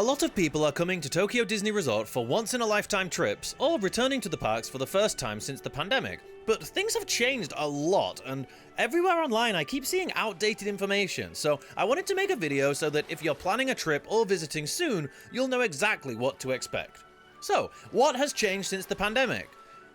A lot of people are coming to Tokyo Disney Resort for once-in-a-lifetime trips or returning to the parks for the first time since the pandemic. But things have changed a lot, and everywhere online I keep seeing outdated information, so I wanted to make a video so that if you're planning a trip or visiting soon, you'll know exactly what to expect. So, what has changed since the pandemic?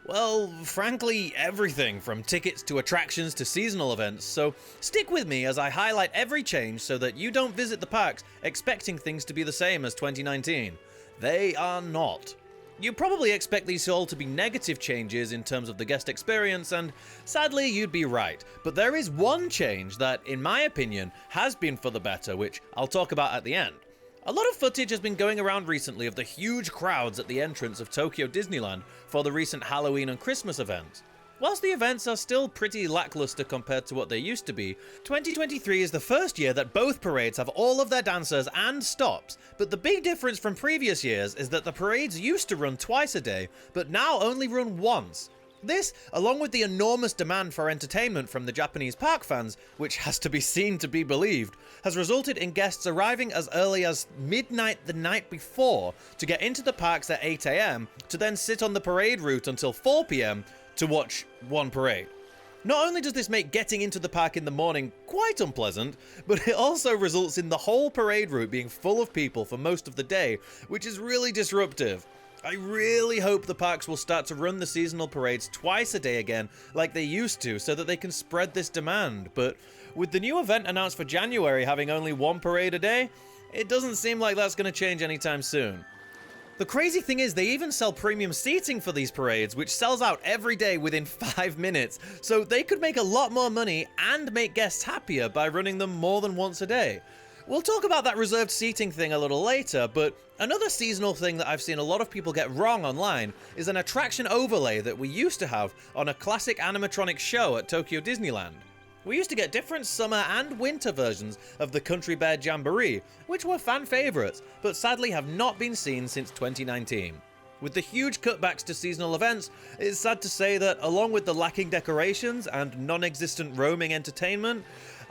Well, frankly, everything from tickets to attractions to seasonal events, so stick with me as I highlight every change so that you don't visit the parks expecting things to be the same as 2019. They are not. You probably expect these all to be negative changes in terms of the guest experience, and sadly you'd be right, but there is one change that, in my opinion, has been for the better, which I'll talk about at the end. A lot of footage has been going around recently of the huge crowds at the entrance of Tokyo Disneyland for the recent Halloween and Christmas events. Whilst the events are still pretty lackluster compared to what they used to be, 2023 is the first year that both parades have all of their dancers and stops, but the big difference from previous years is that the parades used to run twice a day, but now only run once. This, along with the enormous demand for entertainment from the Japanese park fans, which has to be seen to be believed, has resulted in guests arriving as early as midnight the night before to get into the parks at 8 AM to then sit on the parade route until 4 PM to watch one parade. Not only does this make getting into the park in the morning quite unpleasant, but it also results in the whole parade route being full of people for most of the day, which is really disruptive. I really hope the parks will start to run the seasonal parades twice a day again like they used to so that they can spread this demand, but with the new event announced for January having only one parade a day, it doesn't seem like that's going to change anytime soon. The crazy thing is they even sell premium seating for these parades, which sells out every day within 5 minutes, so they could make a lot more money and make guests happier by running them more than once a day. We'll talk about that reserved seating thing a little later, but another seasonal thing that I've seen a lot of people get wrong online is an attraction overlay that we used to have on a classic animatronic show at Tokyo Disneyland. We used to get different summer and winter versions of the Country Bear Jamboree, which were fan favourites, but sadly have not been seen since 2019. With the huge cutbacks to seasonal events, it's sad to say that along with the lacking decorations and non-existent roaming entertainment,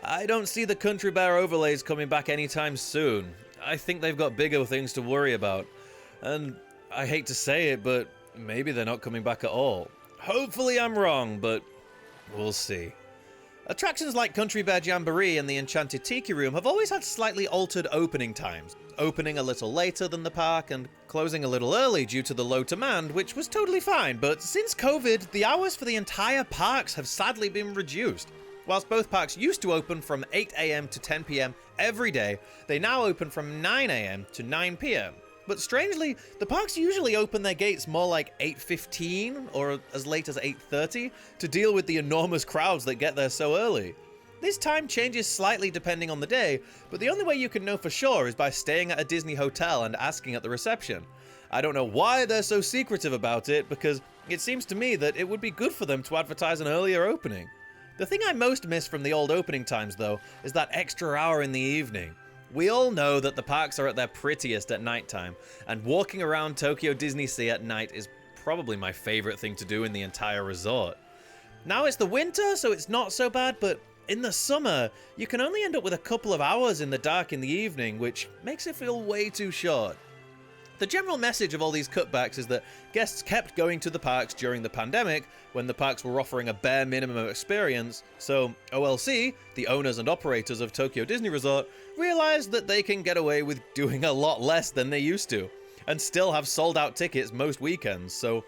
I don't see the Country Bear overlays coming back anytime soon. I think they've got bigger things to worry about. And I hate to say it, but maybe they're not coming back at all. Hopefully I'm wrong, but we'll see. Attractions like Country Bear Jamboree and the Enchanted Tiki Room have always had slightly altered opening times, opening a little later than the park and closing a little early due to the low demand, which was totally fine, but since COVID, the hours for the entire parks have sadly been reduced. Whilst both parks used to open from 8 AM to 10 PM every day, they now open from 9 AM to 9 PM. But strangely, the parks usually open their gates more like 8:15 or as late as 8:30 to deal with the enormous crowds that get there so early. This time changes slightly depending on the day, but the only way you can know for sure is by staying at a Disney hotel and asking at the reception. I don't know why they're so secretive about it, because it seems to me that it would be good for them to advertise an earlier opening. The thing I most miss from the old opening times, though, is that extra hour in the evening. We all know that the parks are at their prettiest at nighttime, and walking around Tokyo Disney Sea at night is probably my favorite thing to do in the entire resort. Now it's the winter, so it's not so bad, but in the summer, you can only end up with a couple of hours in the dark in the evening, which makes it feel way too short. The general message of all these cutbacks is that guests kept going to the parks during the pandemic when the parks were offering a bare minimum of experience, so OLC, the owners and operators of Tokyo Disney Resort, realized that they can get away with doing a lot less than they used to, and still have sold out tickets most weekends, so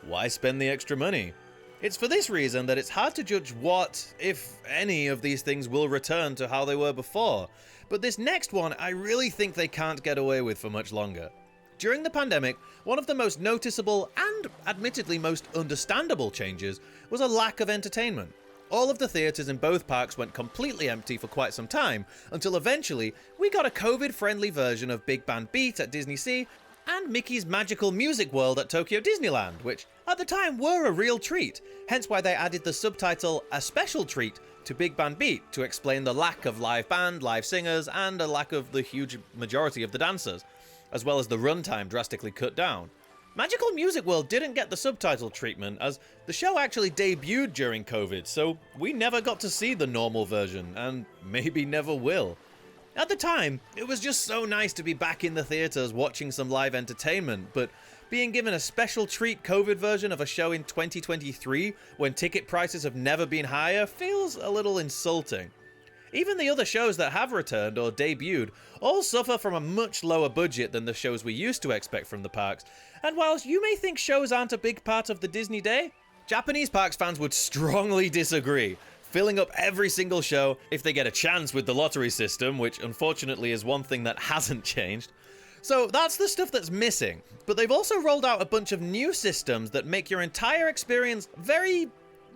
why spend the extra money? It's for this reason that it's hard to judge what, if any, of these things will return to how they were before, but this next one I really think they can't get away with for much longer. During the pandemic, one of the most noticeable and admittedly most understandable changes was a lack of entertainment. All of the theatres in both parks went completely empty for quite some time, until eventually we got a COVID-friendly version of Big Band Beat at Disney Sea and Mickey's Magical Music World at Tokyo Disneyland, which at the time were a real treat, hence why they added the subtitle A Special Treat to Big Band Beat to explain the lack of live band, live singers, and a lack of the huge majority of the dancers, as well as the runtime drastically cut down. Magical Music World didn't get the subtitle treatment, as the show actually debuted during COVID, so we never got to see the normal version, and maybe never will. At the time, it was just so nice to be back in the theaters watching some live entertainment, but being given a special treat COVID version of a show in 2023 when ticket prices have never been higher feels a little insulting. Even the other shows that have returned or debuted all suffer from a much lower budget than the shows we used to expect from the parks, and whilst you may think shows aren't a big part of the Disney day, Japanese parks fans would strongly disagree, filling up every single show if they get a chance with the lottery system, which unfortunately is one thing that hasn't changed. So that's the stuff that's missing, but they've also rolled out a bunch of new systems that make your entire experience very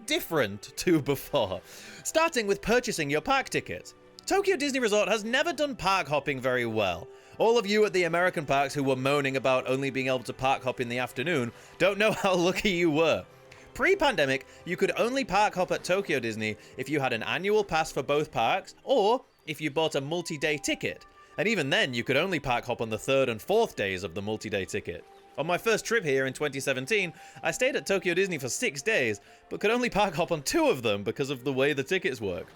different to before, starting with purchasing your park tickets. Tokyo Disney Resort has never done park hopping very well. All of you at the American parks who were moaning about only being able to park hop in the afternoon don't know how lucky you were. Pre-pandemic, you could only park hop at Tokyo Disney if you had an annual pass for both parks, or if you bought a multi-day ticket. And even then, you could only park hop on the 3rd and 4th days of the multi-day ticket. On my first trip here in 2017, I stayed at Tokyo Disney for 6 days, but could only park hop on 2 of them because of the way the tickets work.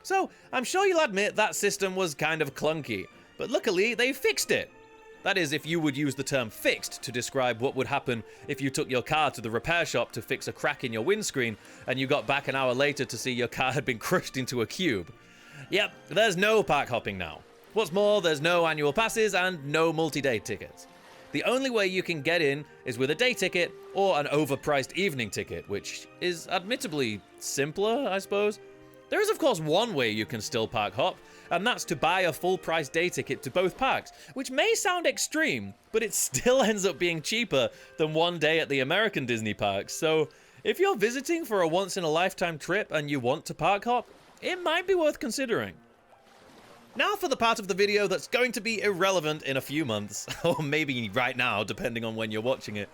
So, I'm sure you'll admit that system was kind of clunky, but luckily they fixed it. That is, if you would use the term fixed to describe what would happen if you took your car to the repair shop to fix a crack in your windscreen and you got back an hour later to see your car had been crushed into a cube. Yep, there's no park hopping now. What's more, there's no annual passes and no multi-day tickets. The only way you can get in is with a day ticket or an overpriced evening ticket, which is admittedly simpler, I suppose. There is of course one way you can still park hop, and that's to buy a full price day ticket to both parks, which may sound extreme, but it still ends up being cheaper than one day at the American Disney parks. So if you're visiting for a once in a lifetime trip and you want to park hop, it might be worth considering. Now for the part of the video that's going to be irrelevant in a few months, or maybe right now, depending on when you're watching it.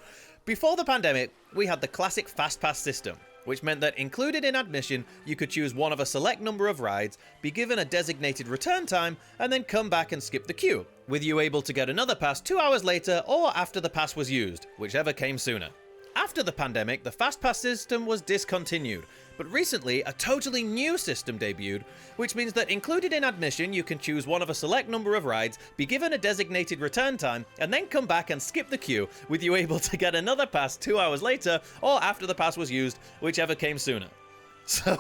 Before the pandemic, we had the classic Fast Pass system, which meant that included in admission, you could choose one of a select number of rides, be given a designated return time, and then come back and skip the queue, with you able to get another pass 2 hours later or after the pass was used, whichever came sooner. After the pandemic, the Fast Pass system was discontinued, but recently a totally new system debuted, which means that included in admission you can choose one of a select number of rides, be given a designated return time, and then come back and skip the queue, with you able to get another pass 2 hours later or after the pass was used, whichever came sooner. So,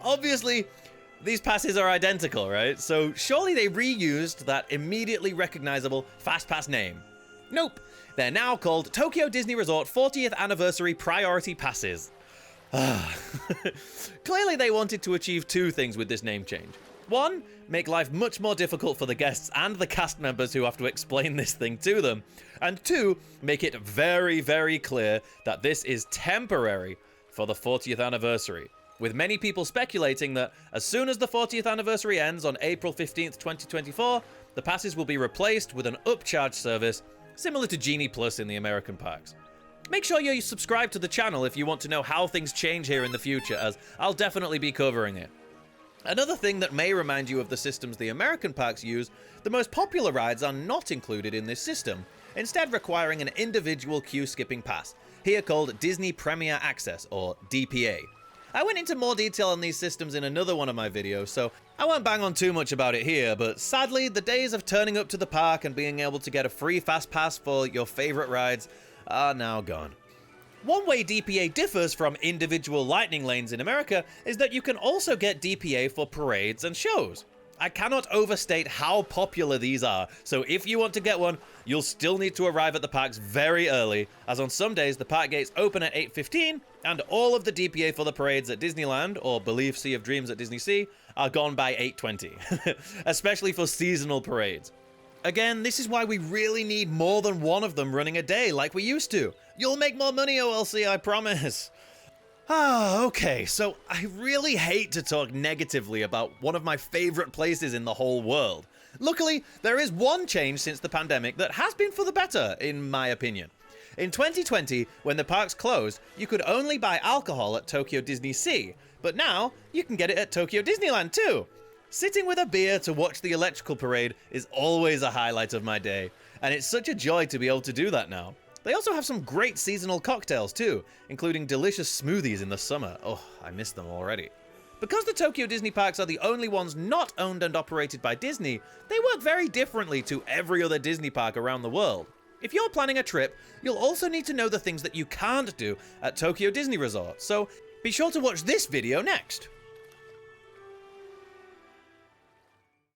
obviously, these passes are identical, right? So surely they reused that immediately recognizable Fast Pass name. Nope, they're now called Tokyo Disney Resort 40th Anniversary Priority Passes. Clearly they wanted to achieve 2 things with this name change. 1, make life much more difficult for the guests and the cast members who have to explain this thing to them. And 2, make it very, very clear that this is temporary for the 40th anniversary, with many people speculating that as soon as the 40th anniversary ends on April 15th, 2024, the passes will be replaced with an upcharge service similar to Genie Plus in the American parks. Make sure you subscribe to the channel if you want to know how things change here in the future, as I'll definitely be covering it. Another thing that may remind you of the systems the American parks use, the most popular rides are not included in this system, instead requiring an individual queue skipping pass, here called Disney Premier Access, or DPA. I went into more detail on these systems in another one of my videos, so I won't bang on too much about it here, but sadly, the days of turning up to the park and being able to get a free fast pass for your favorite rides are now gone. One way DPA differs from individual lightning lanes in America is that you can also get DPA for parades and shows. I cannot overstate how popular these are, so if you want to get one, you'll still need to arrive at the parks very early, as on some days the park gates open at 8:15, and all of the DPA for the parades at Disneyland, or Believe Sea of Dreams at Disney Sea, are gone by 8:20, especially for seasonal parades. Again, this is why we really need more than one of them running a day like we used to. You'll make more money, OLC, I promise. Okay, so I really hate to talk negatively about one of my favorite places in the whole world. Luckily, there is one change since the pandemic that has been for the better, in my opinion. In 2020, when the parks closed, you could only buy alcohol at Tokyo Disney Sea, but now you can get it at Tokyo Disneyland too. Sitting with a beer to watch the electrical parade is always a highlight of my day, and it's such a joy to be able to do that now. They also have some great seasonal cocktails too, including delicious smoothies in the summer. Oh, I miss them already. Because the Tokyo Disney parks are the only ones not owned and operated by Disney, they work very differently to every other Disney park around the world. If you're planning a trip, you'll also need to know the things that you can't do at Tokyo Disney Resort, so be sure to watch this video next.